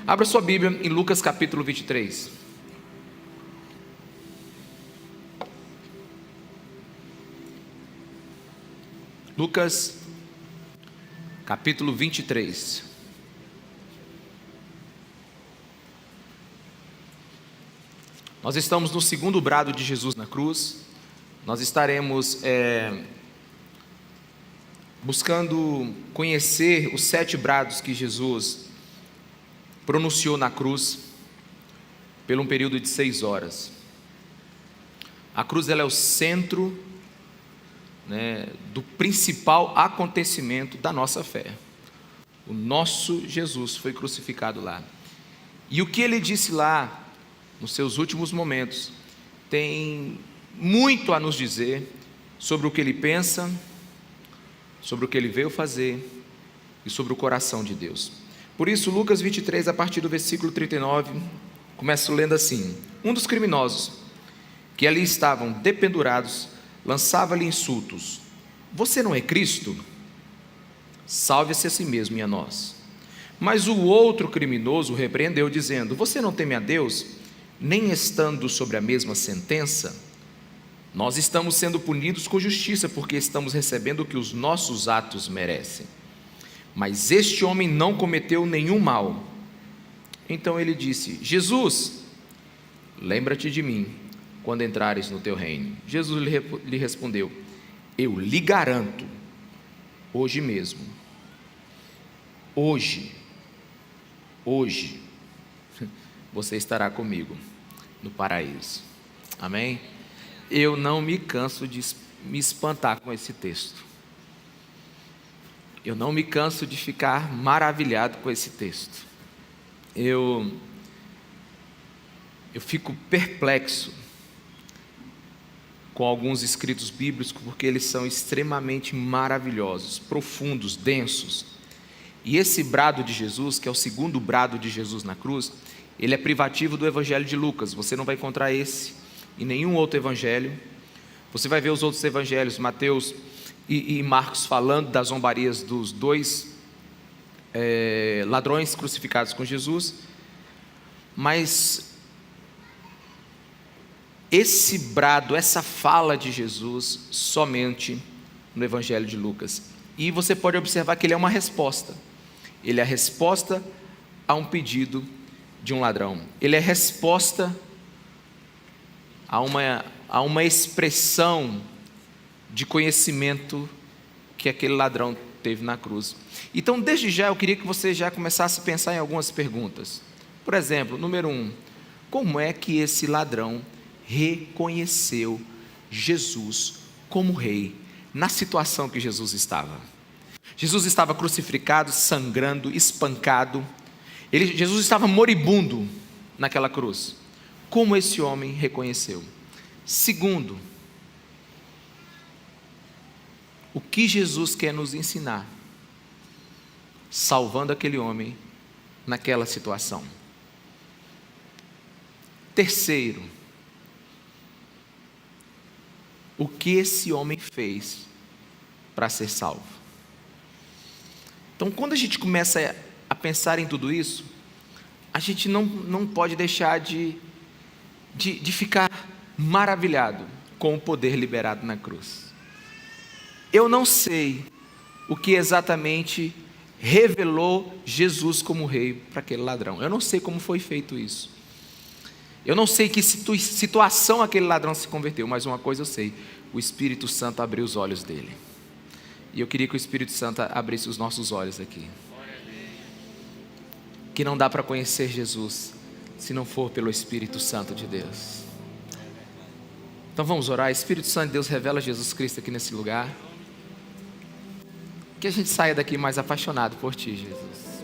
Abra sua Bíblia em Lucas capítulo 23. Lucas capítulo 23. Nós estamos no segundo brado de Jesus na cruz. Nós estaremos buscando conhecer os 7 brados que Jesus pronunciou na cruz por um período de 6 horas. A cruz ela é o centro, do principal acontecimento da nossa fé. O nosso Jesus foi crucificado lá. E o que ele disse lá, nos seus últimos momentos, tem muito a nos dizer sobre o que ele pensa, sobre o que ele veio fazer e sobre o coração de Deus. Por isso, Lucas 23, a partir do versículo 39, começa lendo assim: um dos criminosos que ali estavam dependurados lançava-lhe insultos: você não é Cristo? Salve-se a si mesmo e a nós. Mas o outro criminoso o repreendeu, dizendo: você não teme a Deus, nem estando sobre a mesma sentença? Nós estamos sendo punidos com justiça, porque estamos recebendo o que os nossos atos merecem. Mas este homem não cometeu nenhum mal. Então ele disse: Jesus, lembra-te de mim quando entrares no teu reino. Jesus lhe respondeu: eu lhe garanto, hoje mesmo, hoje, você estará comigo no paraíso. Amém? Eu não me canso de me espantar com esse texto. Eu não me canso de ficar maravilhado com esse texto. Eu fico perplexo com alguns escritos bíblicos, porque eles são extremamente maravilhosos, profundos, densos. E esse brado de Jesus, que é o segundo brado de Jesus na cruz, ele é privativo do Evangelho de Lucas. Você não vai encontrar esse em nenhum outro evangelho. Você vai ver os outros evangelhos, Mateus e Marcos, falando das zombarias dos 2 ladrões crucificados com Jesus. Mas esse brado, essa fala de Jesus, somente no Evangelho de Lucas. E você pode observar que ele é uma resposta. Ele é a resposta a um pedido de um ladrão. Ele é resposta a uma expressão de conhecimento que aquele ladrão teve na cruz. Então, desde já, eu queria que você já começasse a pensar em algumas perguntas. Por exemplo, número 1, como é que esse ladrão reconheceu Jesus como rei na situação que Jesus estava? Jesus estava crucificado, sangrando, espancado. Jesus estava moribundo naquela cruz. Como esse homem reconheceu? Segundo, o que Jesus quer nos ensinar, salvando aquele homem naquela situação? Terceiro, o que esse homem fez para ser salvo? Então, quando a gente começa a pensar em tudo isso, a gente não pode deixar de ficar maravilhado com o poder liberado na cruz. Eu não sei o que exatamente revelou Jesus como rei para aquele ladrão. Eu não sei como foi feito isso. Eu não sei que situação aquele ladrão se converteu, mas uma coisa eu sei: o Espírito Santo abriu os olhos dele. E eu queria que o Espírito Santo abrisse os nossos olhos aqui. Que não dá para conhecer Jesus se não for pelo Espírito Santo de Deus. Então vamos orar. Espírito Santo de Deus, revela Jesus Cristo aqui nesse lugar. Que a gente saia daqui mais apaixonado por Ti, Jesus.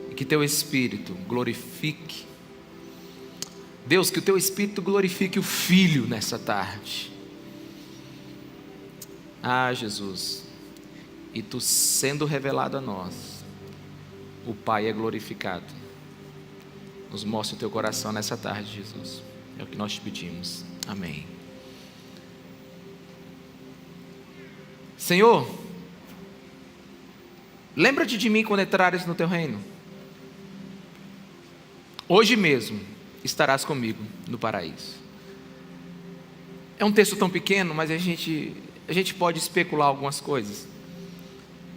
E que Teu Espírito glorifique. Deus, que o Teu Espírito glorifique o Filho nessa tarde. Ah, Jesus. E Tu sendo revelado a nós, o Pai é glorificado. Nos mostre o Teu coração nessa tarde, Jesus. É o que nós te pedimos. Amém. Senhor, lembra-te de mim quando entrares no Teu reino. hoje mesmo estarás comigo no paraíso. É um texto tão pequeno, mas a gente pode especular algumas coisas.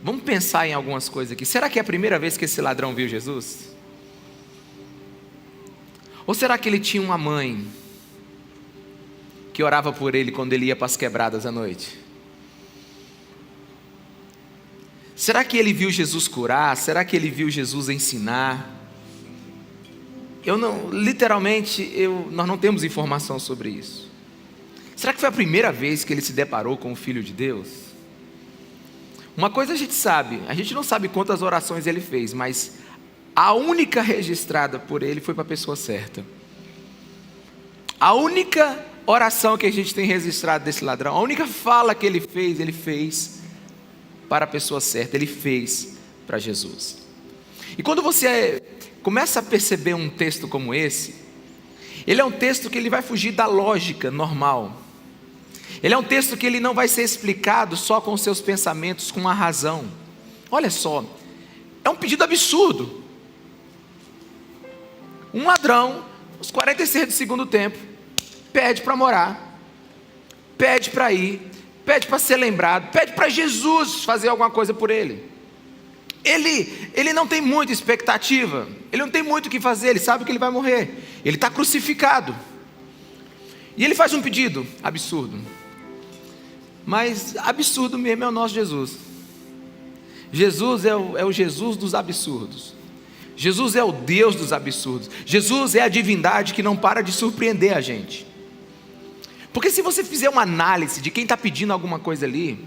Vamos pensar em algumas coisas aqui. Será que é a primeira vez que esse ladrão viu Jesus? Ou será que ele tinha uma mãe que orava por ele quando ele ia para as quebradas à noite? Será que ele viu Jesus curar? Será que ele viu Jesus ensinar? Nós não temos informação sobre isso. Será que foi a primeira vez que ele se deparou com o Filho de Deus? Uma coisa a gente sabe, a gente não sabe quantas orações ele fez, mas a única registrada por ele foi para a pessoa certa. A única oração que a gente tem registrado desse ladrão, a única fala que ele fez para a pessoa certa, ele fez para Jesus. E quando você começa a perceber um texto como esse, ele é um texto que ele vai fugir da lógica normal. Ele é um texto que ele não vai ser explicado só com os seus pensamentos, com a razão. Olha só, é um pedido absurdo. Um ladrão, aos 46 do segundo tempo, pede para morar, pede para ir, pede para ser lembrado, pede para Jesus fazer alguma coisa por ele. Ele não tem muita expectativa, ele não tem muito o que fazer, ele sabe que ele vai morrer, ele está crucificado. E ele faz um pedido absurdo. Mas absurdo mesmo é o nosso Jesus. Jesus é o Jesus dos absurdos. Jesus é o Deus dos absurdos. Jesus é a divindade que não para de surpreender a gente. Porque se você fizer uma análise de quem está pedindo alguma coisa ali,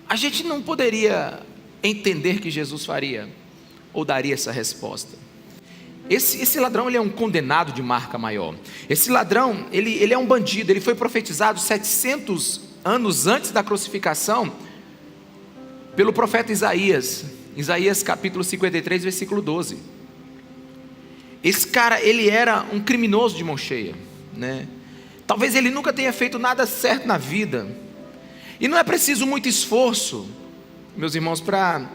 a gente não poderia entender que Jesus faria ou daria essa resposta. Esse ladrão, ele é um condenado de marca maior. Esse ladrão, ele é um bandido. Ele foi profetizado 700 anos antes da crucificação pelo profeta Isaías. Isaías capítulo 53, versículo 12. Esse cara, ele era um criminoso de mão cheia, né? Talvez ele nunca tenha feito nada certo na vida. E não é preciso muito esforço, meus irmãos, para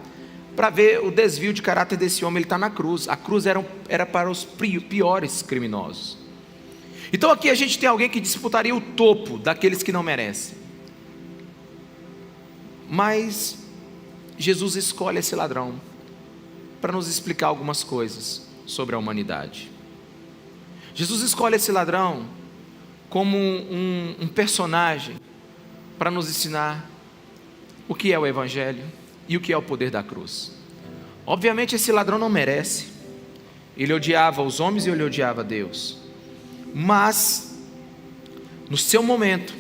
ver o desvio de caráter desse homem. Ele está na cruz. A cruz era para os piores criminosos. Então aqui a gente tem alguém que disputaria o topo daqueles que não merecem. Mas Jesus escolhe esse ladrão para nos explicar algumas coisas sobre a humanidade. Jesus escolhe esse ladrão como um personagem para nos ensinar o que é o Evangelho e o que é o poder da cruz. Obviamente esse ladrão não merece. Ele odiava os homens e ele odiava Deus. Mas no seu momento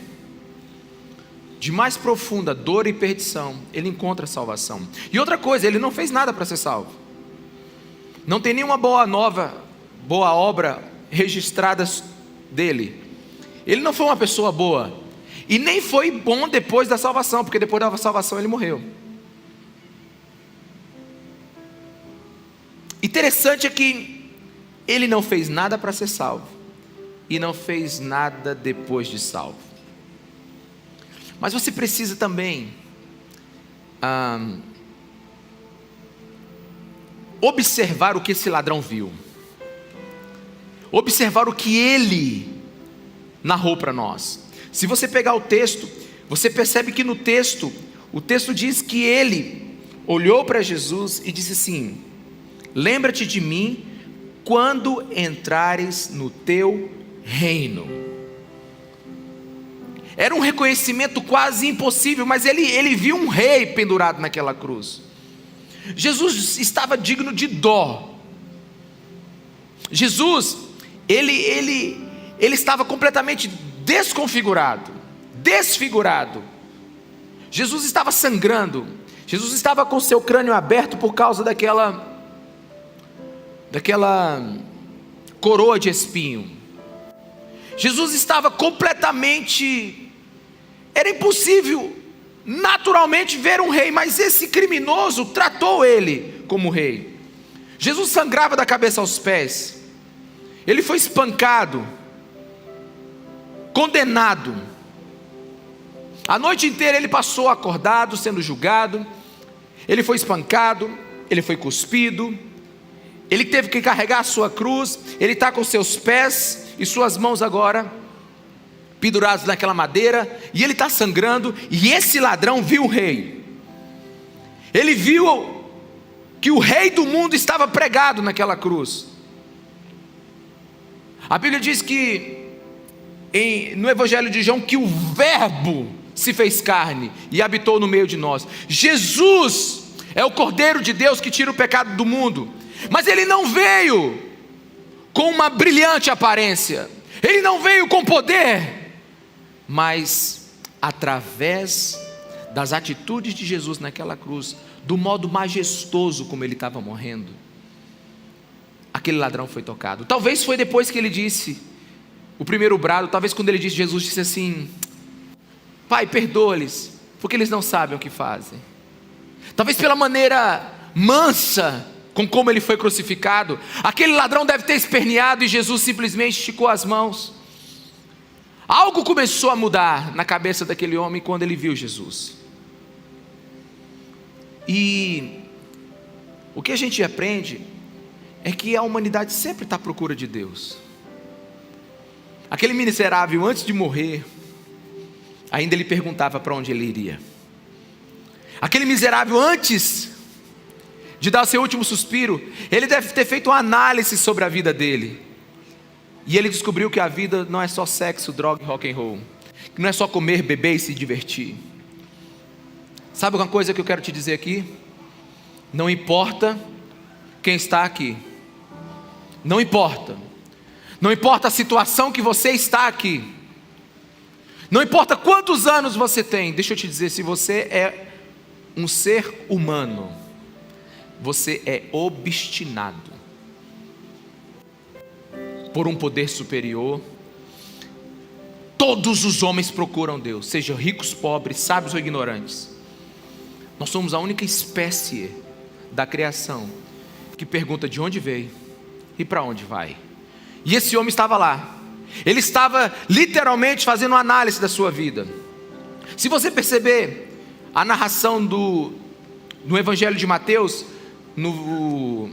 de mais profunda dor e perdição, ele encontra salvação. E outra coisa, ele não fez nada para ser salvo. Não tem nenhuma boa obra registrada dele. Ele não foi uma pessoa boa. E nem foi bom depois da salvação, porque depois da salvação ele morreu. Interessante é que ele não fez nada para ser salvo. E não fez nada depois de salvo. Mas você precisa também observar o que esse ladrão viu. Observar o que ele narrou para nós. Se você pegar o texto, você percebe que no texto, o texto diz que ele olhou para Jesus e disse assim: lembra-te de mim quando entrares no teu reino. Era um reconhecimento quase impossível, mas ele viu um rei pendurado naquela cruz. Jesus estava digno de dó. Jesus, ele estava completamente desconfigurado, desfigurado. Jesus estava sangrando. Jesus estava com seu crânio aberto por causa daquela coroa de espinho. Jesus estava completamente... Era impossível naturalmente ver um rei, mas esse criminoso tratou ele como rei. Jesus sangrava da cabeça aos pés. Ele foi espancado, condenado. A noite inteira ele passou acordado, sendo julgado. Ele foi espancado, ele foi cuspido, Ele teve que carregar a sua cruz, ele está com seus pés e suas mãos agora pendurados naquela madeira, e ele está sangrando, e esse ladrão viu o rei. Ele viu que o rei do mundo estava pregado naquela cruz. A Bíblia diz que no Evangelho de João, que o Verbo se fez carne e habitou no meio de nós. Jesus é o Cordeiro de Deus que tira o pecado do mundo, mas ele não veio com uma brilhante aparência, ele não veio com poder, mas através das atitudes de Jesus naquela cruz, do modo majestoso como ele estava morrendo, aquele ladrão foi tocado. Talvez foi depois que ele disse o primeiro brado, talvez quando ele disse, Jesus disse assim: Pai, perdoa-lhes, porque eles não sabem o que fazem. Talvez pela maneira mansa com como ele foi crucificado, aquele ladrão deve ter esperneado e Jesus simplesmente esticou as mãos. Algo começou a mudar na cabeça daquele homem quando ele viu Jesus. E o que a gente aprende é que a humanidade sempre está à procura de Deus. Aquele miserável, antes de morrer, ainda ele perguntava para onde ele iria. Aquele miserável, antes de dar o seu último suspiro, ele deve ter feito uma análise sobre a vida dele. E ele descobriu que a vida não é só sexo, droga e rock and roll, que não é só comer, beber e se divertir. Sabe uma coisa que eu quero te dizer aqui? Não importa quem está aqui, não importa a situação que você está aqui, não importa quantos anos você tem, deixa eu te dizer, se você é um ser humano, você é obstinado por um poder superior. Todos os homens procuram Deus, sejam ricos, pobres, sábios ou ignorantes. Nós somos a única espécie da criação que pergunta de onde veio e para onde vai. E esse homem estava lá, ele estava literalmente fazendo uma análise da sua vida. Se você perceber a narração no Evangelho de Mateus, no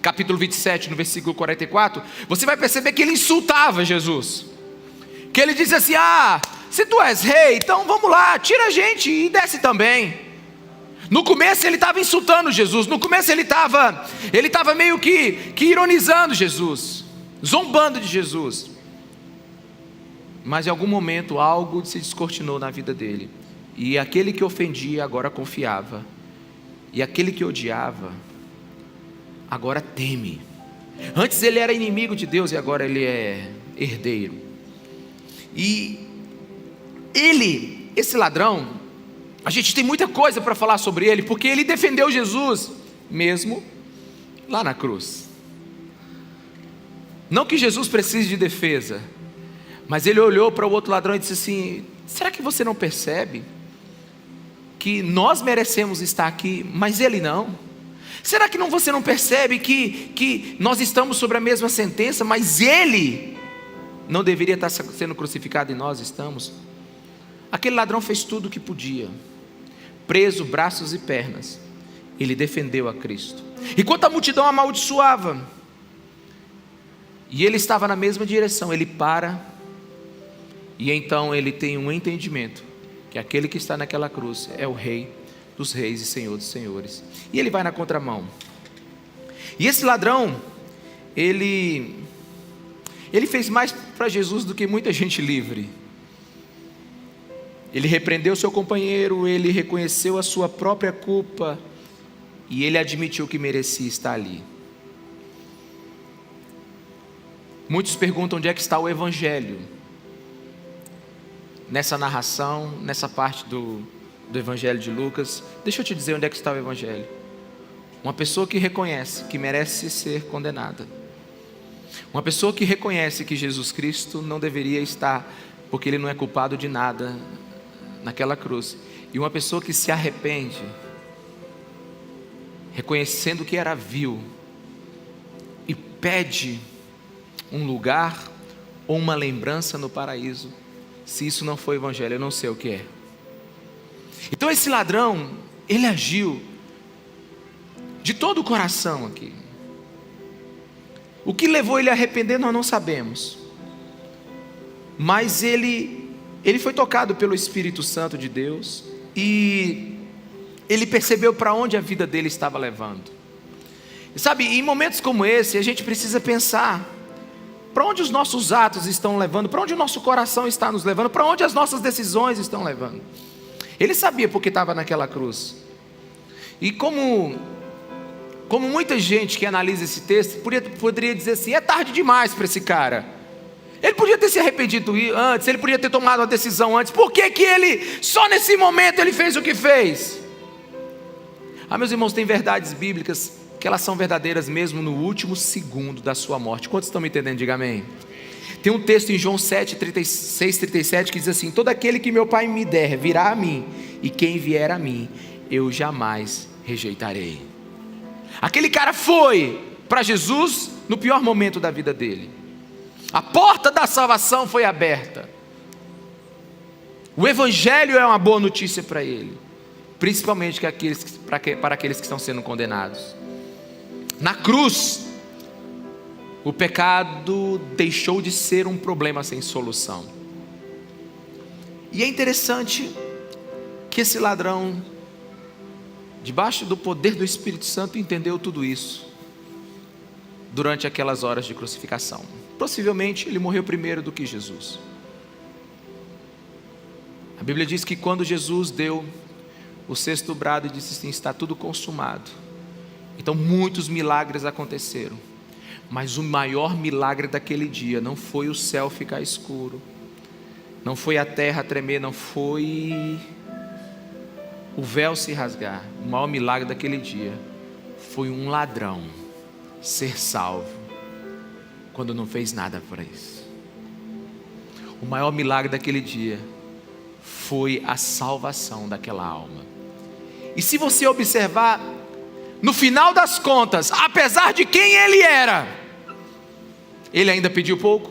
capítulo 27, no versículo 44, você vai perceber que ele insultava Jesus, que ele dizia assim: se tu és rei, então vamos lá, tira a gente e desce também. No começo ele estava insultando Jesus, no começo ele estava meio que ironizando Jesus, zombando de Jesus, mas em algum momento algo se descortinou na vida dele, e aquele que ofendia agora confiava, e aquele que odiava agora teme. Antes ele era inimigo de Deus e agora ele é herdeiro. E esse ladrão, a gente tem muita coisa para falar sobre ele, porque ele defendeu Jesus mesmo lá na cruz. Não que Jesus precise de defesa, mas ele olhou para o outro ladrão e disse assim: será que você não percebe que nós merecemos estar aqui, mas ele não? Será que você não percebe que nós estamos sobre a mesma sentença, mas ele não deveria estar sendo crucificado e nós estamos? Aquele ladrão fez tudo o que podia, preso, braços e pernas, ele defendeu a Cristo. Enquanto a multidão amaldiçoava, e ele estava na mesma direção, ele para, e então ele tem um entendimento, que aquele que está naquela cruz é o Rei dos reis e Senhor dos senhores, e ele vai na contramão. E esse ladrão, ele fez mais para Jesus do que muita gente livre. Ele repreendeu seu companheiro, ele reconheceu a sua própria culpa, e ele admitiu que merecia estar ali. Muitos perguntam onde é que está o Evangelho nessa narração, nessa parte do Evangelho de Lucas. Deixa eu te dizer onde é que está o Evangelho. Uma pessoa que reconhece que merece ser condenada, uma pessoa que reconhece que Jesus Cristo não deveria estar, porque ele não é culpado de nada naquela cruz, e uma pessoa que se arrepende, reconhecendo que era vil, e pede um lugar ou uma lembrança no paraíso. Se isso não for Evangelho, eu não sei o que é. Então esse ladrão, ele agiu de todo o coração aqui. O que levou ele a arrepender nós não sabemos. Mas ele foi tocado pelo Espírito Santo de Deus e ele percebeu para onde a vida dele estava levando. E sabe, em momentos como esse, a gente precisa pensar para onde os nossos atos estão levando, para onde o nosso coração está nos levando, para onde as nossas decisões estão levando. Ele sabia porque estava naquela cruz. E como muita gente que analisa esse texto poderia dizer assim: é tarde demais para esse cara. Ele podia ter se arrependido antes, ele podia ter tomado uma decisão antes. Por que ele, só nesse momento, ele fez o que fez? Meus irmãos, tem verdades bíblicas que elas são verdadeiras mesmo no último segundo da sua morte. Quantos estão me entendendo? Diga amém. Tem um texto em João 7, 36, 37 que diz assim: todo aquele que meu Pai me der virá a mim, e quem vier a mim eu jamais rejeitarei. Aquele cara foi para Jesus no pior momento da vida dele. A porta da salvação foi aberta. O Evangelho é uma boa notícia para ele, principalmente para aqueles que estão sendo condenados. Na cruz, o pecado deixou de ser um problema sem solução. E é interessante que esse ladrão, debaixo do poder do Espírito Santo, entendeu tudo isso durante aquelas horas de crucificação. Possivelmente ele morreu primeiro do que Jesus. A Bíblia diz que quando Jesus deu o sexto brado e disse assim: está tudo consumado. Então muitos milagres aconteceram, mas o maior milagre daquele dia não foi o céu ficar escuro, não foi a terra tremer, não foi o véu se rasgar. O maior milagre daquele dia foi um ladrão ser salvo quando não fez nada para isso. O maior milagre daquele dia foi a salvação daquela alma. E se você observar, no final das contas, apesar de quem ele era, ele ainda pediu pouco.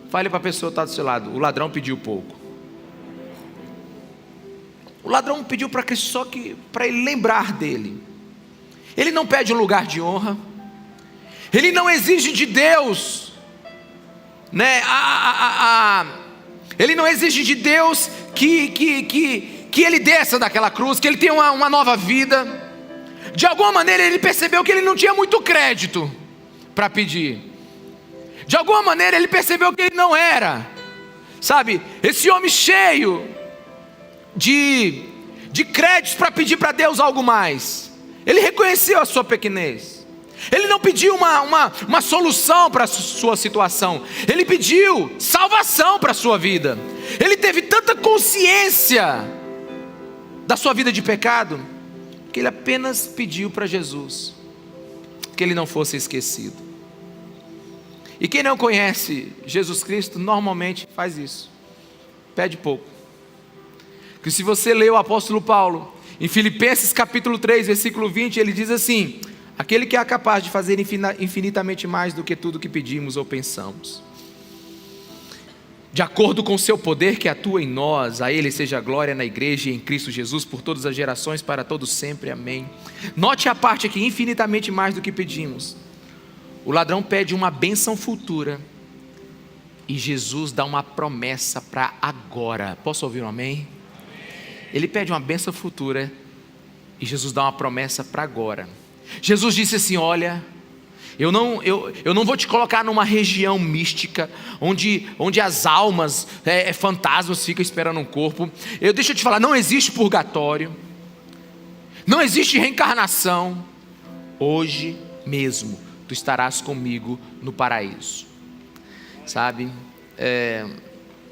Fale para a pessoa que está do seu lado: o ladrão pediu pouco. O ladrão pediu para ele lembrar dele. Ele não pede um lugar de honra. Ele não exige de Deus, né? Ele não exige de Deus que ele desça daquela cruz, que ele tenha uma nova vida. De alguma maneira ele percebeu que ele não tinha muito crédito para pedir. De alguma maneira ele percebeu que ele não era, sabe, esse homem cheio de créditos para pedir para Deus algo mais. Ele reconheceu a sua pequenez. Ele não pediu uma solução para a sua situação. Ele pediu salvação para a sua vida. Ele teve tanta consciência da sua vida de pecado, que ele apenas pediu para Jesus que ele não fosse esquecido. E quem não conhece Jesus Cristo normalmente faz isso, pede pouco. Porque se você lê o apóstolo Paulo em Filipenses capítulo 3 versículo 20, ele diz assim: aquele que é capaz de fazer infinitamente mais do que tudo que pedimos ou pensamos, de acordo com o seu poder que atua em nós, a ele seja a glória na igreja e em Cristo Jesus por todas as gerações, para todos sempre, amém. Note a parte aqui: infinitamente mais do que pedimos. O ladrão pede uma bênção futura e Jesus dá uma promessa para agora. Posso ouvir um amém? Ele pede uma bênção futura e Jesus dá uma promessa para agora. Jesus disse assim: olha, eu não vou te colocar numa região mística onde as almas, fantasmas ficam esperando um corpo. Deixa eu te falar, não existe purgatório, não existe reencarnação. Hoje mesmo tu estarás comigo no paraíso. Sabe,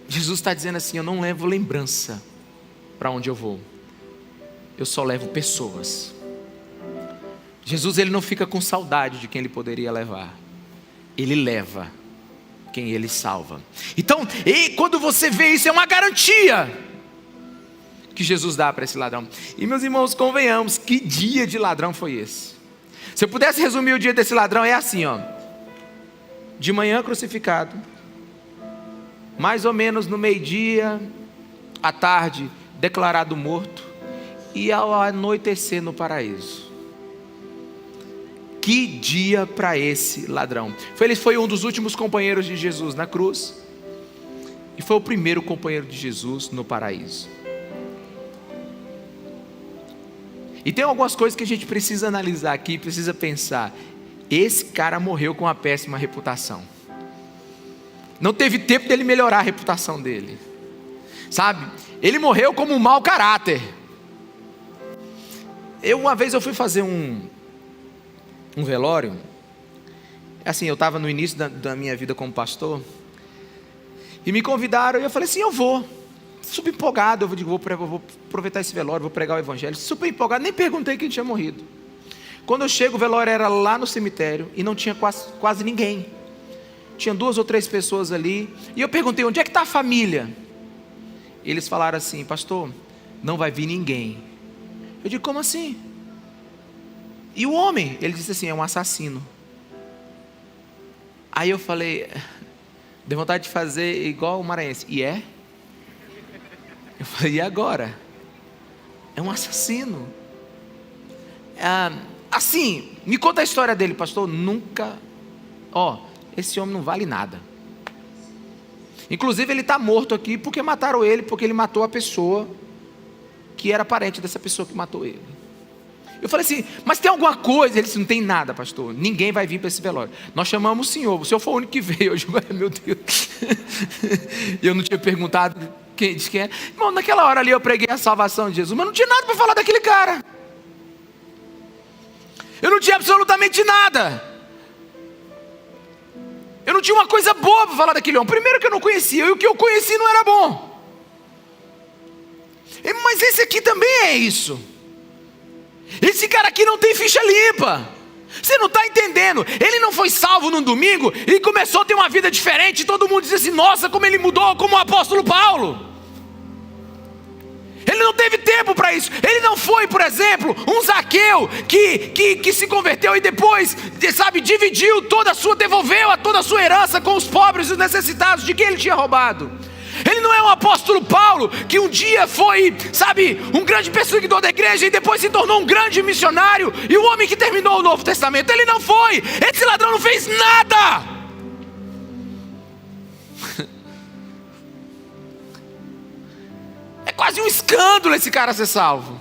Jesus está dizendo assim: eu não levo lembrança para onde eu vou, eu só levo pessoas. Jesus, ele não fica com saudade de quem ele poderia levar, ele leva quem ele salva. Então, quando você vê isso, é uma garantia que Jesus dá para esse ladrão. E meus irmãos, convenhamos, que dia de ladrão foi esse? Se eu pudesse resumir o dia desse ladrão, é assim, ó: de manhã crucificado, mais ou menos no meio-dia, à tarde declarado morto, e ao anoitecer no paraíso. Que dia para esse ladrão. Ele foi um dos últimos companheiros de Jesus na cruz. E foi o primeiro companheiro de Jesus no paraíso. E tem algumas coisas que a gente precisa analisar aqui, precisa pensar. Esse cara morreu com uma péssima reputação. Não teve tempo dele melhorar a reputação dele. Sabe? Ele morreu como um mau caráter. Uma vez eu fui fazer um velório. Assim, eu estava no início da minha vida como pastor. E me convidaram e eu falei assim, eu vou. Super empolgado, eu digo, vou aproveitar esse velório, vou pregar o evangelho. Super empolgado, nem perguntei quem tinha morrido. Quando eu chego, o velório era lá no cemitério e não tinha quase ninguém. Tinha 2 ou 3 pessoas ali. E eu perguntei, onde é que está a família? Eles falaram assim, pastor, não vai vir ninguém. Eu digo, como assim? E o homem? Ele disse assim, é um assassino. Aí eu falei, dei vontade de fazer igual o maranhense. E é? Eu falei, e agora? É um assassino. Assim, me conta a história dele, pastor. Nunca. Esse homem não vale nada. Inclusive ele está morto aqui porque mataram ele, porque ele matou a pessoa que era parente dessa pessoa que matou ele. Eu falei assim, mas tem alguma coisa? Ele disse, não tem nada, pastor. Ninguém vai vir para esse velório. Nós chamamos o senhor foi o único que veio. Eu digo, meu Deus. Eu não tinha perguntado quem é. Irmão, naquela hora ali eu preguei a salvação de Jesus, mas não tinha nada para falar daquele cara. Eu não tinha absolutamente nada. Eu não tinha uma coisa boa para falar daquele homem. Primeiro que eu não conhecia, e o que eu conheci não era bom. Mas esse aqui também é isso. Esse cara aqui não tem ficha limpa. Você não está entendendo. Ele não foi salvo num domingo e começou a ter uma vida diferente. E todo mundo diz assim, nossa, como ele mudou, como o apóstolo Paulo. Ele não teve tempo para isso. Ele não foi, por exemplo, um Zaqueu que se converteu e depois, dividiu devolveu toda a sua herança com os pobres e os necessitados de quem ele tinha roubado. Ele não é um apóstolo Paulo que um dia foi, um grande perseguidor da igreja e depois se tornou um grande missionário e um homem que terminou o Novo Testamento. Ele não foi. Esse ladrão não fez nada. É quase um escândalo esse cara ser salvo.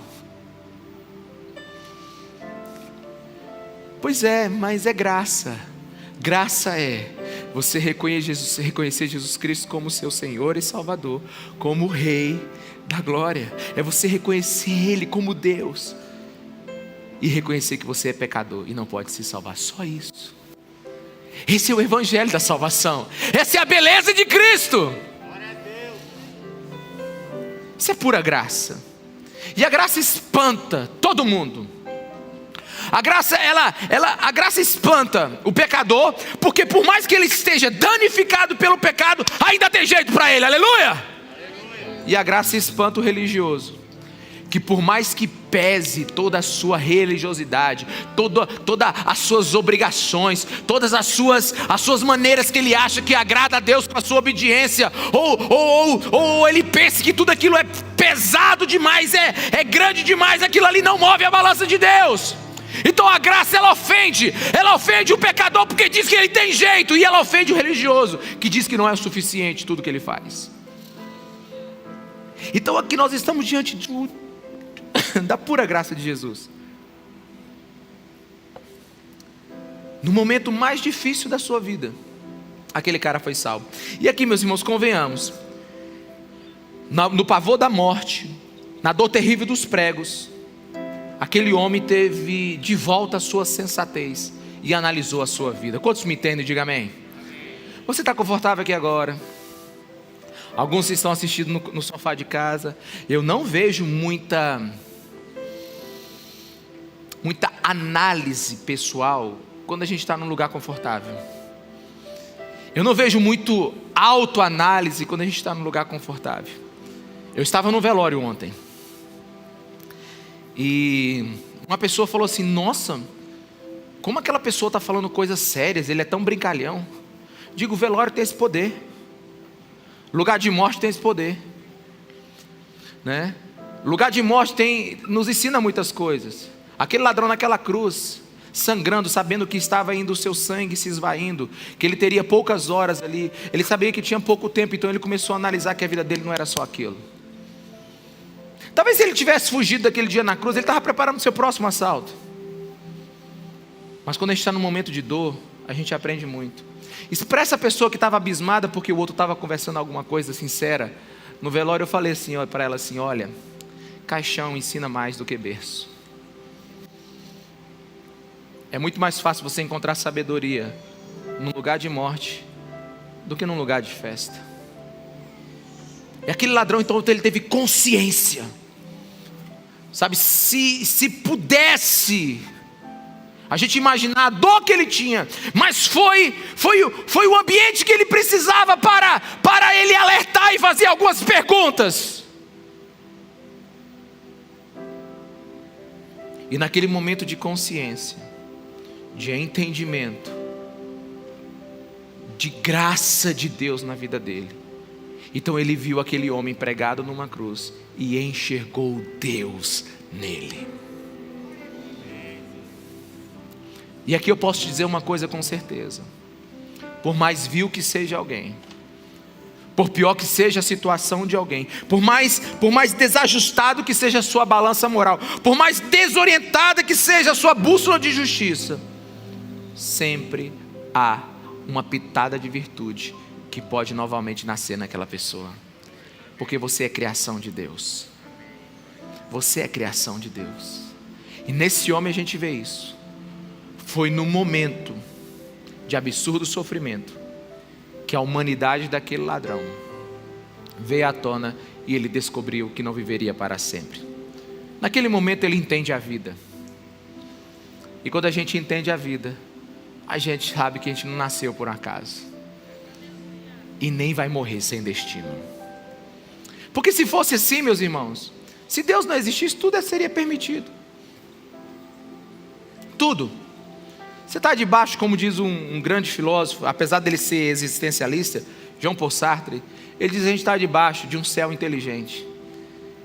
Pois é, mas é graça. Graça é você reconhecer Jesus Cristo como seu Senhor e Salvador, como o Rei da glória. É você reconhecer Ele como Deus e reconhecer que você é pecador e não pode se salvar. Só isso. Esse é o evangelho da salvação. Essa é a beleza de Cristo. Isso é pura graça. E a graça espanta todo mundo. A graça espanta o pecador, porque por mais que ele esteja danificado pelo pecado, ainda tem jeito para ele, aleluia! E a graça espanta o religioso, que por mais que pese toda a sua religiosidade, todas as suas obrigações, todas as suas maneiras que ele acha que agrada a Deus com a sua obediência, ou ele pense que tudo aquilo é pesado demais, é grande demais, aquilo ali não move a balança de Deus. Então a graça ela ofende o pecador porque diz que ele tem jeito, e ela ofende o religioso que diz que não é o suficiente tudo que ele faz. Então aqui nós estamos diante da pura graça de Jesus. No momento mais difícil da sua vida, aquele cara foi salvo. E aqui, meus irmãos, convenhamos, no pavor da morte, na dor terrível dos pregos, aquele homem teve de volta a sua sensatez e analisou a sua vida. Quantos me entendem? Diga amém. Você está confortável aqui agora? Alguns estão assistindo no sofá de casa. Eu não vejo muita análise pessoal quando a gente está num lugar confortável. Eu não vejo muito autoanálise quando a gente está num lugar confortável. Eu estava no velório ontem e uma pessoa falou assim: nossa, como aquela pessoa está falando coisas sérias, ele é tão brincalhão. Digo, o velório tem esse poder, lugar de morte tem esse poder, né? Lugar de morte nos ensina muitas coisas. Aquele ladrão naquela cruz, sangrando, sabendo que estava indo o seu sangue se esvaindo, que ele teria poucas horas ali, ele sabia que tinha pouco tempo, então ele começou a analisar que a vida dele não era só aquilo. Talvez se ele tivesse fugido daquele dia na cruz, ele estava preparando o seu próximo assalto. Mas quando a gente está num momento de dor, a gente aprende muito. E para essa pessoa que estava abismada porque o outro estava conversando alguma coisa sincera, no velório eu falei assim para ela assim: olha, caixão ensina mais do que berço. É muito mais fácil você encontrar sabedoria num lugar de morte do que num lugar de festa. E aquele ladrão então ele teve consciência, sabe, se pudesse a gente imaginar a dor que ele tinha, mas foi o ambiente que ele precisava para ele alertar e fazer algumas perguntas. E naquele momento de consciência, de entendimento, de graça de Deus na vida dele, então ele viu aquele homem pregado numa cruz e enxergou Deus nele. E aqui eu posso te dizer uma coisa com certeza: por mais vil que seja alguém, por pior que seja a situação de alguém, por mais desajustado que seja a sua balança moral, por mais desorientada que seja a sua bússola de justiça, sempre há uma pitada de virtude que pode novamente nascer naquela pessoa, porque você é criação de Deus. Você é criação de Deus. E nesse homem a gente vê isso. Foi no momento de absurdo sofrimento que a humanidade daquele ladrão veio à tona e ele descobriu que não viveria para sempre. Naquele momento ele entende a vida. E quando a gente entende a vida, a gente sabe que a gente não nasceu por acaso e nem vai morrer sem destino. Porque se fosse assim, meus irmãos, se Deus não existisse, tudo seria permitido. Tudo. Você está debaixo, como diz um grande filósofo, apesar dele ser existencialista, Jean-Paul Sartre, ele diz: a gente está debaixo de um céu inteligente,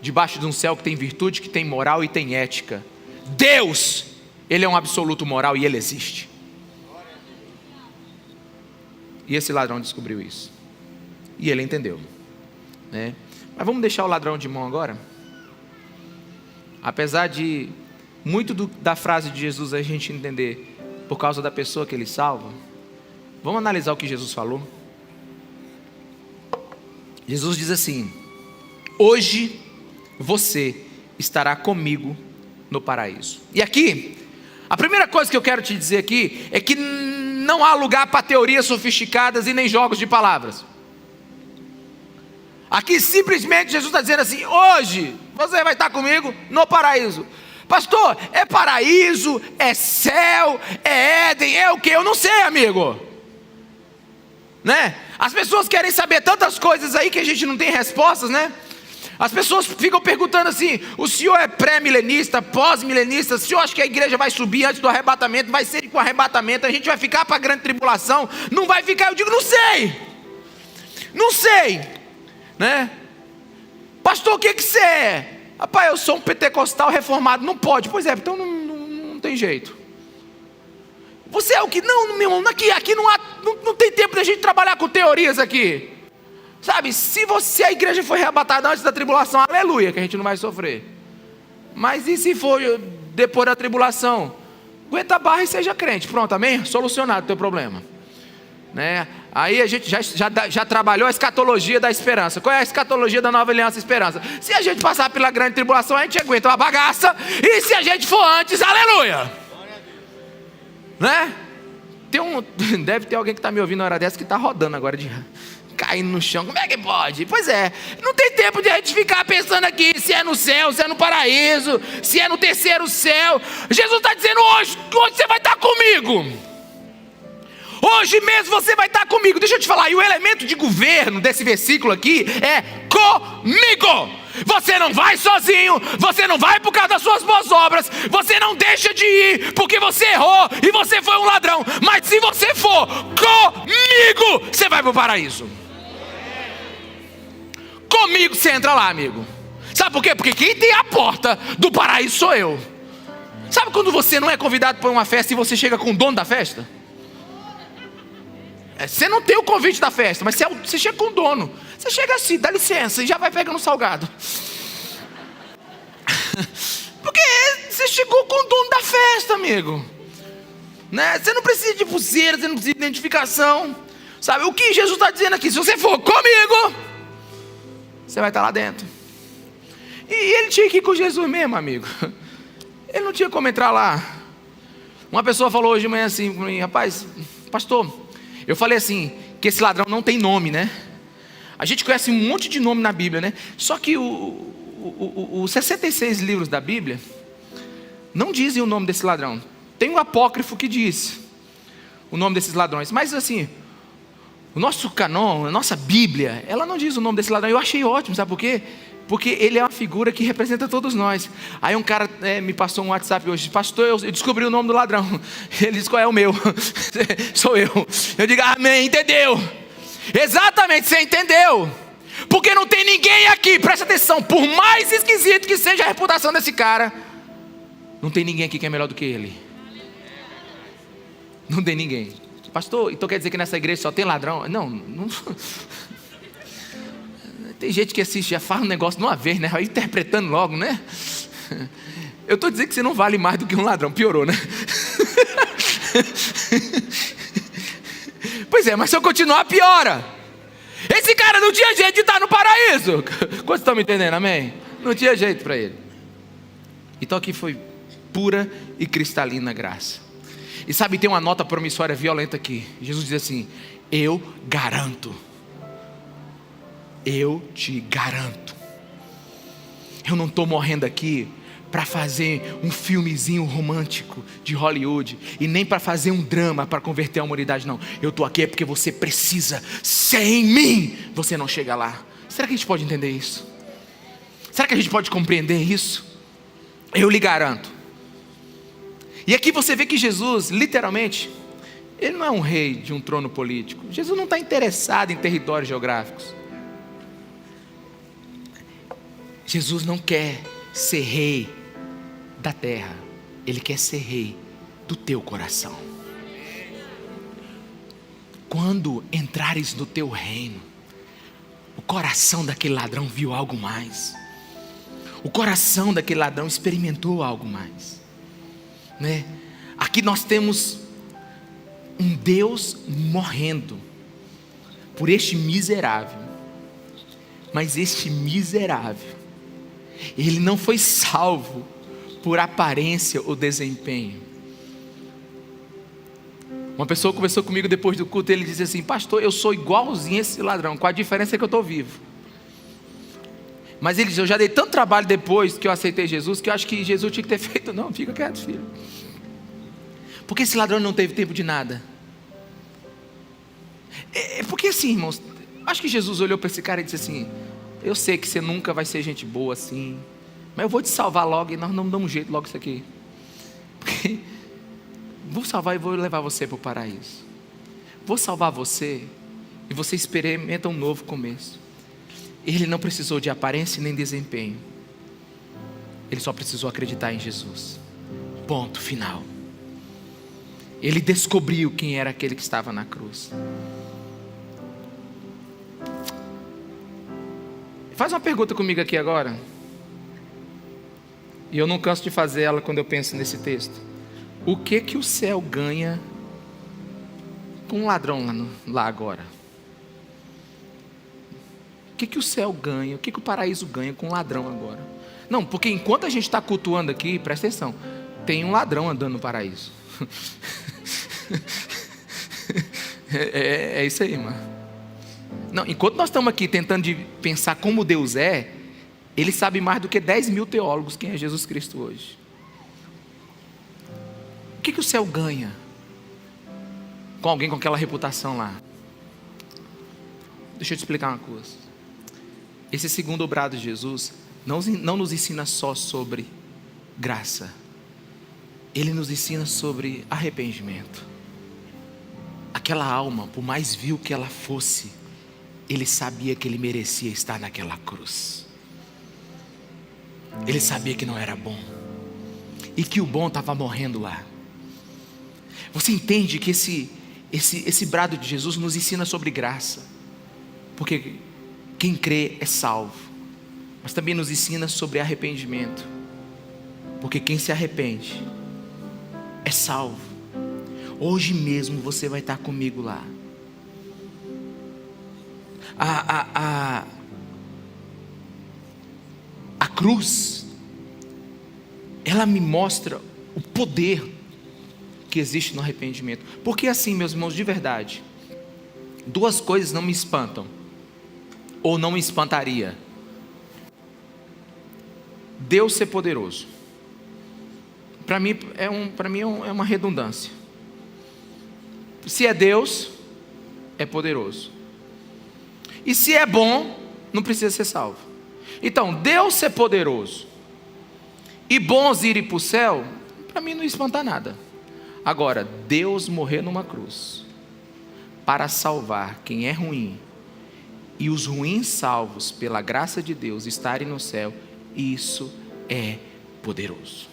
debaixo de um céu que tem virtude, que tem moral e tem ética. Deus, ele é um absoluto moral e ele existe. E esse ladrão descobriu isso, e ele entendeu, né? Mas vamos deixar o ladrão de mão agora. Apesar de muito da frase de Jesus a gente entender por causa da pessoa que ele salva, vamos analisar o que Jesus falou. Jesus diz assim: hoje você estará comigo no paraíso. E aqui, a primeira coisa que eu quero te dizer aqui é que não há lugar para teorias sofisticadas e nem jogos de palavras. Aqui simplesmente Jesus está dizendo assim: hoje você vai estar comigo no paraíso. Pastor, é paraíso, é céu, é Éden, é o que? Eu não sei, amigo, né? As pessoas querem saber tantas coisas aí que a gente não tem respostas, né? As pessoas ficam perguntando assim: o senhor é pré-milenista, pós-milenista? O senhor acha que a igreja vai subir antes do arrebatamento? Vai ser com o arrebatamento? A gente vai ficar para a grande tribulação? Não vai ficar? Eu digo: não sei, não sei, né? Pastor, o que você é? Rapaz, eu sou um pentecostal reformado. Não pode. Pois é, então não tem jeito. Você é o que? Não, meu irmão, aqui não tem tempo de a gente trabalhar com teorias aqui. Sabe, se a igreja for arrebatada antes da tribulação, aleluia, que a gente não vai sofrer. Mas e se for depois da tribulação? Aguenta a barra e seja crente. Pronto, amém? Solucionado o teu problema, né? Aí a gente já trabalhou a escatologia da esperança. Qual é a escatologia da nova aliança esperança? Se a gente passar pela grande tribulação, a gente aguenta uma bagaça. E se a gente for antes, aleluia, né? Deve ter alguém que está me ouvindo na hora dessa que está rodando agora, caindo no chão. Como é que pode? Pois é, não tem tempo de a gente ficar pensando aqui se é no céu, se é no paraíso, se é no terceiro céu. Jesus está dizendo: hoje você vai estar comigo. Hoje mesmo você vai estar comigo. Deixa eu te falar, e o elemento de governo desse versículo aqui é comigo. Você não vai sozinho, você não vai por causa das suas boas obras, você não deixa de ir porque você errou e você foi um ladrão. Mas se você for comigo, você vai para o paraíso. Comigo você entra lá, amigo. Sabe por quê? Porque quem tem a porta do paraíso sou eu. Sabe quando você não é convidado para uma festa e você chega com o dono da festa? Você não tem o convite da festa, mas você chega com o dono. Você chega assim, dá licença, e já vai pegando salgado. Porque você chegou com o dono da festa, amigo, né? Você não precisa de pulseira, você não precisa de identificação. Sabe o que Jesus está dizendo aqui? Se você for comigo, você vai estar lá dentro. E ele tinha que ir com Jesus mesmo, amigo. Ele não tinha como entrar lá. Uma pessoa falou hoje de manhã assim para mim: rapaz, pastor, eu falei assim, que esse ladrão não tem nome, né? A gente conhece um monte de nome na Bíblia, né? Só que os 66 livros da Bíblia não dizem o nome desse ladrão. Tem um apócrifo que diz o nome desses ladrões. Mas assim, o nosso canon, a nossa Bíblia, ela não diz o nome desse ladrão. Eu achei ótimo, sabe por quê? Porque ele é uma figura que representa todos nós. Aí um cara me passou um WhatsApp hoje: pastor, eu descobri o nome do ladrão. Ele disse: qual é o meu? Sou eu. Eu digo: amém, entendeu? Exatamente, você entendeu. Porque não tem ninguém aqui, presta atenção, por mais esquisito que seja a reputação desse cara, não tem ninguém aqui que é melhor do que ele. Não tem ninguém. Pastor, então quer dizer que nessa igreja só tem ladrão? Não. Tem gente que assiste, já fala um negócio de uma vez, né? Vai interpretando logo, né? Eu estou dizendo que você não vale mais do que um ladrão. Piorou, né? Pois é, mas se eu continuar, piora. Esse cara não tinha jeito de estar no paraíso. Quantos estão me entendendo, amém? Não tinha jeito para ele. Então aqui foi pura e cristalina graça. E sabe, tem uma nota promissória violenta aqui. Jesus diz assim: eu garanto. Eu te garanto. Eu não estou morrendo aqui para fazer um filmezinho romântico de Hollywood, e nem para fazer um drama para converter a humanidade, não. Eu estou aqui porque você precisa. Sem mim você não chega lá. Será que a gente pode entender isso? Será que a gente pode compreender isso? Eu lhe garanto. E aqui você vê que Jesus, literalmente, ele não é um rei de um trono político. Jesus não está interessado em territórios geográficos. Jesus não quer ser rei da terra. Ele quer ser rei do teu coração. Quando entrares no teu reino, o coração daquele ladrão viu algo mais. O coração daquele ladrão experimentou algo mais, né? Aqui nós temos um Deus morrendo por este miserável. Mas este miserável, ele não foi salvo por aparência ou desempenho. Uma pessoa conversou comigo depois do culto, ele disse assim: pastor, eu sou igualzinho a esse ladrão, com a diferença que eu estou vivo. Mas ele disse: eu já dei tanto trabalho depois que eu aceitei Jesus, que eu acho que Jesus tinha que ter feito. Não, fica quieto, filho. Porque esse ladrão não teve tempo de nada. Porque assim, irmãos, acho que Jesus olhou para esse cara e disse assim: eu sei que você nunca vai ser gente boa assim, mas eu vou te salvar logo e nós não damos um jeito logo isso aqui. Porque vou salvar e vou levar você para o paraíso. Vou salvar você e você experimenta um novo começo. Ele não precisou de aparência nem desempenho. Ele só precisou acreditar em Jesus. Ponto final. Ele descobriu quem era aquele que estava na cruz. Faz uma pergunta comigo aqui agora. E eu não canso de fazer ela quando eu penso nesse texto. O que o céu ganha com um ladrão lá agora? O que o céu ganha? O que o paraíso ganha com um ladrão agora? Não, porque enquanto a gente está cultuando aqui, presta atenção, tem um ladrão andando no paraíso. É isso aí, mano. Não, enquanto nós estamos aqui tentando de pensar como Deus é, Ele sabe mais do que 10 mil teólogos quem é Jesus Cristo hoje. O que o céu ganha com alguém com aquela reputação lá? Deixa eu te explicar uma coisa. Esse segundo obrado de Jesus não nos ensina só sobre graça. Ele nos ensina sobre arrependimento. Aquela alma, por mais vil que ela fosse, ele sabia que ele merecia estar naquela cruz. Ele sabia que não era bom. e que o bom estava morrendo lá. Você entende que esse brado de Jesus nos ensina sobre graça, porque quem crê é salvo, mas também nos ensina sobre arrependimento, porque quem se arrepende é salvo. Hoje mesmo você vai estar comigo lá. A cruz, ela me mostra o poder que existe no arrependimento. Porque assim, meus irmãos, de verdade, duas coisas não me espantam, ou não me espantaria: Deus ser poderoso. Para mim é uma redundância. Se é Deus, é poderoso. E se é bom, não precisa ser salvo. Então, Deus ser poderoso e bons irem para o céu, para mim não espanta nada. Agora, Deus morrer numa cruz para salvar quem é ruim, e os ruins salvos pela graça de Deus estarem no céu, isso é poderoso.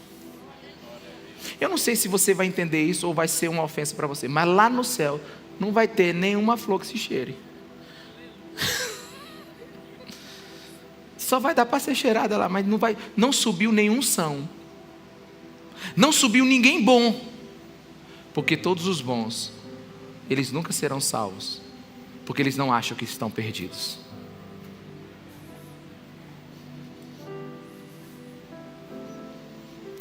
Eu não sei se você vai entender isso ou vai ser uma ofensa para você, mas lá no céu não vai ter nenhuma flor que se cheire. Só vai dar para ser cheirada lá, mas não subiu nenhum são. Não subiu ninguém bom. Porque todos os bons, eles nunca serão salvos, porque eles não acham que estão perdidos.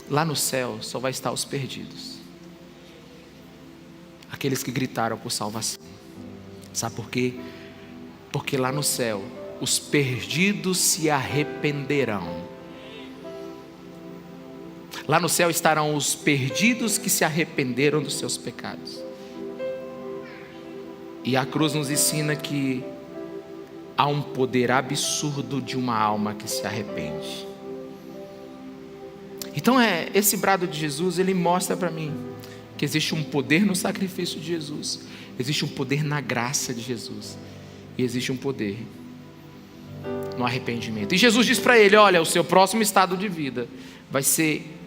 Lá no céu só vai estar os perdidos, aqueles que gritaram por salvação. Sabe por quê? Porque lá no céu os perdidos se arrependerão. Lá no céu estarão os perdidos que se arrependeram dos seus pecados. E a cruz nos ensina que há um poder absurdo de uma alma que se arrepende. Então esse brado de Jesus, ele mostra para mim que existe um poder no sacrifício de Jesus, existe um poder na graça de Jesus, e existe um poder no arrependimento. E Jesus diz para ele: olha, o seu próximo estado de vida vai ser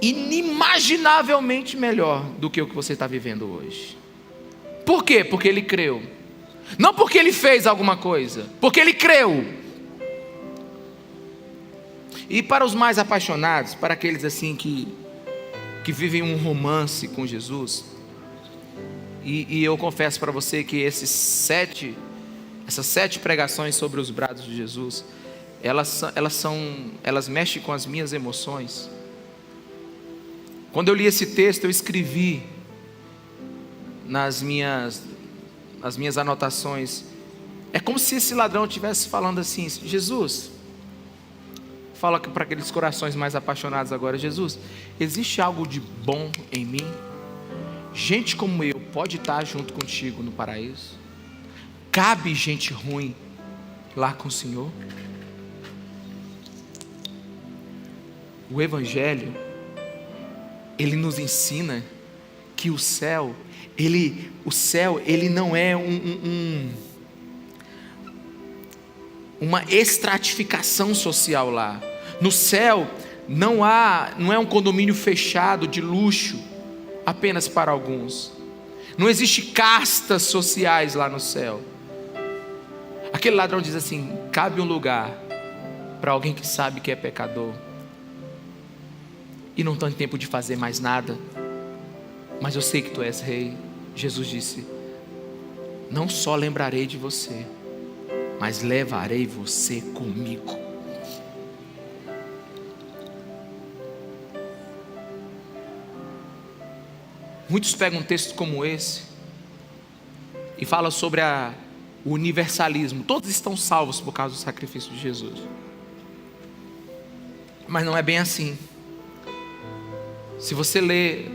inimaginavelmente melhor do que o que você está vivendo hoje. Por quê? Porque ele creu. Não porque ele fez alguma coisa, porque ele creu. E para os mais apaixonados, para aqueles assim que vivem um romance com Jesus, e eu confesso para você que essas 7 pregações sobre os brados de Jesus, elas mexem com as minhas emoções. Quando eu li esse texto, eu escrevi nas minhas anotações, é como se esse ladrão estivesse falando assim: Jesus, fala para aqueles corações mais apaixonados agora: Jesus, existe algo de bom em mim? Gente como eu pode estar junto contigo no paraíso? Cabe gente ruim lá com o Senhor? O Evangelho, ele nos ensina que o céu, ele não é uma estratificação social lá. No céu não é um condomínio fechado de luxo apenas para alguns. Não existe castas sociais lá no céu. Aquele ladrão diz assim: cabe um lugar para alguém que sabe que é pecador e não tem tempo de fazer mais nada, mas eu sei que tu és rei. Jesus disse: não só lembrarei de você, mas levarei você comigo. Muitos pegam um texto como esse e falam sobre o universalismo. Todos estão salvos por causa do sacrifício de Jesus. Mas não é bem assim. Se você ler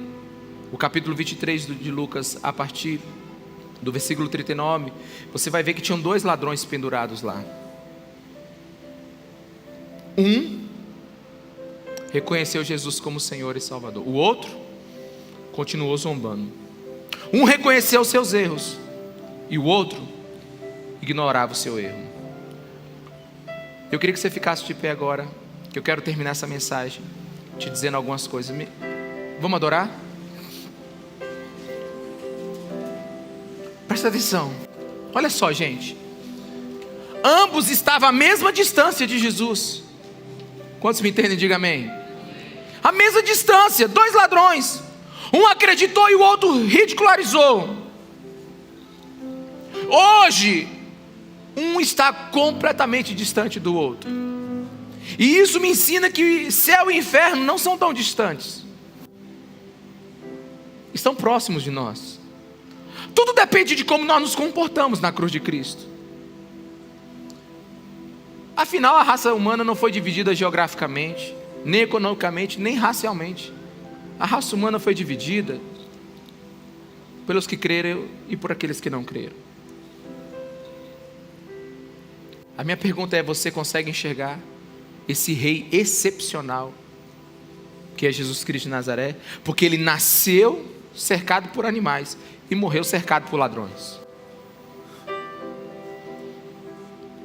o capítulo 23 de Lucas, a partir do versículo 39, você vai ver que tinham 2 ladrões pendurados lá. Um reconheceu Jesus como Senhor e Salvador. O outro continuou zombando. Um reconheceu os seus erros e o outro ignorava o seu erro. Eu queria que você ficasse de pé agora, que eu quero terminar essa mensagem. te dizendo algumas coisas. Vamos adorar? Presta atenção. Olha só, gente. Ambos estavam à mesma distância de Jesus. Quantos me entendem? Diga amém. A mesma distância, 2 ladrões. Um acreditou e o outro ridicularizou. Hoje, um está completamente distante do outro. E isso me ensina que céu e inferno não são tão distantes. Estão próximos de nós. Tudo depende de como nós nos comportamos na cruz de Cristo. Afinal, a raça humana não foi dividida geograficamente, nem economicamente, nem racialmente. A raça humana foi dividida pelos que creram e por aqueles que não creram. A minha pergunta é: você consegue enxergar esse rei excepcional que é Jesus Cristo de Nazaré? Porque ele nasceu cercado por animais e morreu cercado por ladrões.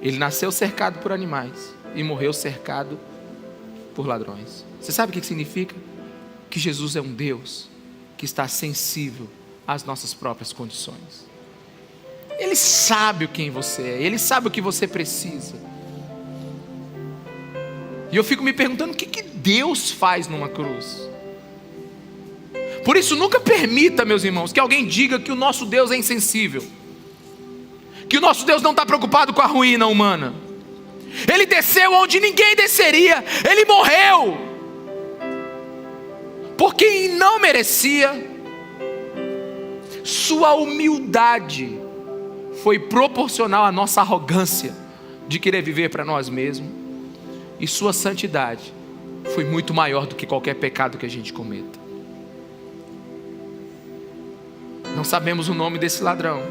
Ele nasceu cercado por animais e morreu cercado por ladrões. Você sabe o que significa? Que Jesus é um Deus que está sensível às nossas próprias condições. Ele sabe quem você é, Ele sabe o que você precisa. E eu fico me perguntando: o que Deus faz numa cruz? Por isso, nunca permita, meus irmãos, que alguém diga que o nosso Deus é insensível, que o nosso Deus não está preocupado com a ruína humana. Ele desceu onde ninguém desceria. Ele morreu por quem não merecia. Sua humildade foi proporcional à nossa arrogância de querer viver para nós mesmos. E sua santidade foi muito maior do que qualquer pecado que a gente cometa. Não sabemos o nome desse ladrão,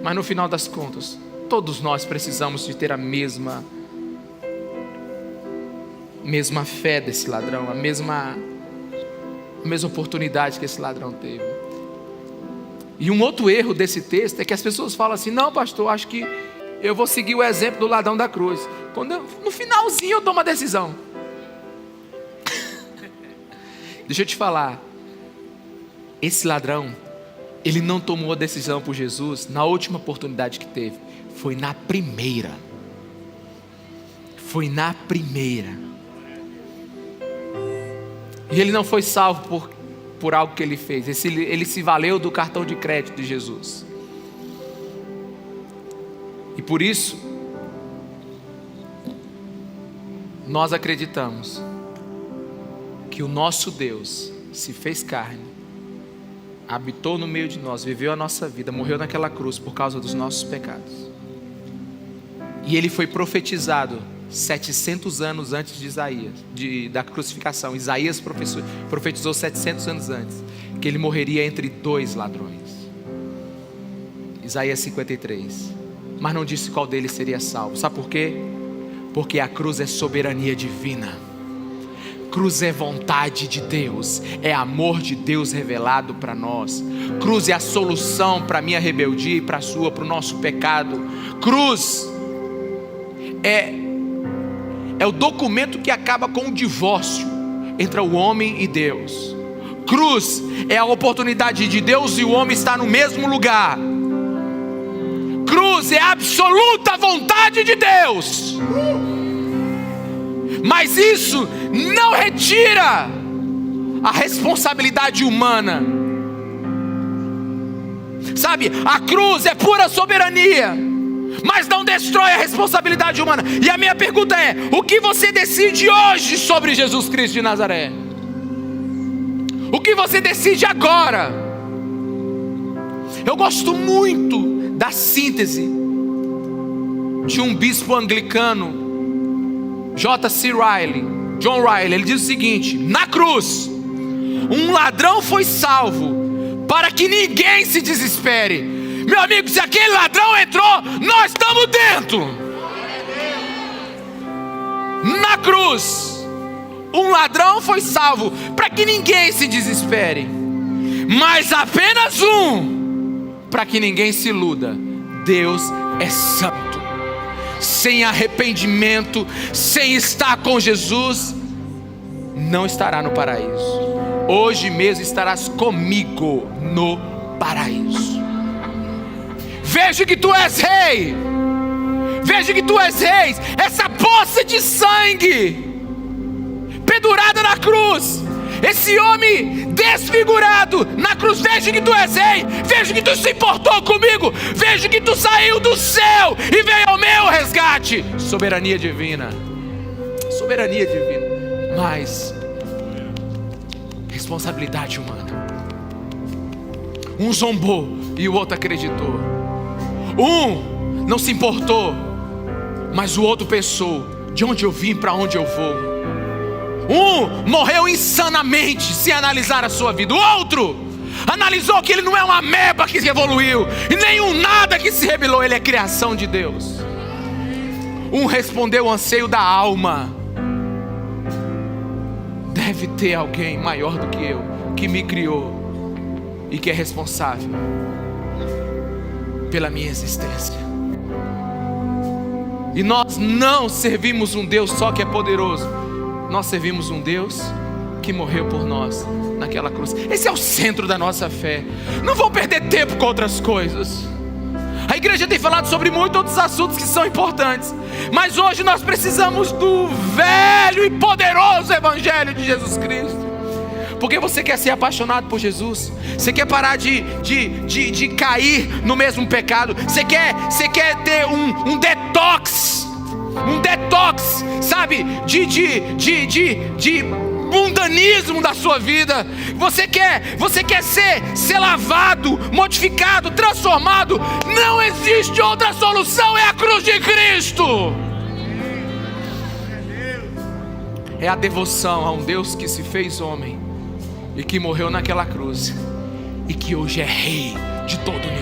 mas no final das contas, todos nós precisamos de ter a mesma fé desse ladrão, a mesma oportunidade que esse ladrão teve. E um outro erro desse texto é que as pessoas falam assim: não, pastor, acho que eu vou seguir o exemplo do ladrão da cruz. No finalzinho eu tomo a decisão. Deixa eu te falar, esse ladrão, ele não tomou a decisão por Jesus na última oportunidade que teve. Foi na primeira. Foi na primeira. E ele não foi salvo por algo que ele fez. Ele se valeu do cartão de crédito de Jesus. E por isso, nós acreditamos que o nosso Deus se fez carne, habitou no meio de nós, viveu a nossa vida, morreu naquela cruz por causa dos nossos pecados. E ele foi profetizado 700 anos antes de Isaías, da crucificação. Isaías profetizou 700 anos antes que ele morreria entre 2 ladrões. Isaías 53. Mas não disse qual deles seria salvo. Sabe por quê? Porque a cruz é soberania divina. Cruz é vontade de Deus, é amor de Deus revelado para nós. Cruz é a solução para a minha rebeldia e para a sua, para o nosso pecado. Cruz é o documento que acaba com o divórcio entre o homem e Deus. Cruz é a oportunidade de Deus e o homem estar no mesmo lugar. Cruz é a absoluta vontade de Deus. Mas isso não retira a responsabilidade humana. Sabe, a cruz é pura soberania, mas não destrói a responsabilidade humana. E a minha pergunta é: o que você decide hoje sobre Jesus Cristo de Nazaré? O que você decide agora? Eu gosto muito da síntese de um bispo anglicano, John Riley. Ele diz o seguinte: na cruz, um ladrão foi salvo para que ninguém se desespere. Meu amigo, se aquele ladrão entrou, nós estamos dentro. Na cruz, um ladrão foi salvo para que ninguém se desespere, mas apenas um, para que ninguém se iluda. Deus é santo. Sem arrependimento, sem estar com Jesus, não estará no paraíso. Hoje mesmo estarás comigo no paraíso. Veja que tu és rei. Veja que tu és rei. Essa poça de sangue pendurada na cruz, esse homem desfigurado na cruz. Veja que tu és rei. Veja que tu se importou comigo. Veja que tu saiu do céu e veio ao meu resgate. Soberania divina. Soberania divina. Mas responsabilidade humana. Um zombou e o outro acreditou. Um não se importou, mas o outro pensou: de onde eu vim, para onde eu vou. Um morreu insanamente sem analisar a sua vida. O outro analisou que ele não é uma ameba que se evoluiu, e nem um nada que se rebelou. Ele é criação de Deus. Um respondeu o anseio da alma. Deve ter alguém maior do que eu, que me criou e que é responsável pela minha existência. E nós não servimos um Deus só que é poderoso. Nós servimos um Deus que morreu por nós naquela cruz. Esse é o centro da nossa fé. Não vão perder tempo com outras coisas. A igreja tem falado sobre muitos outros assuntos que são importantes, mas hoje nós precisamos do velho e poderoso Evangelho de Jesus Cristo. Porque você quer ser apaixonado por Jesus. Você quer parar de cair no mesmo pecado. Você quer ter um detox. Um detox, sabe, de mundanismo da sua vida. Você quer ser lavado, modificado, transformado. Não existe outra solução, é a cruz de Cristo. É a devoção a um Deus que se fez homem e que morreu naquela cruz, e que hoje é rei de todo o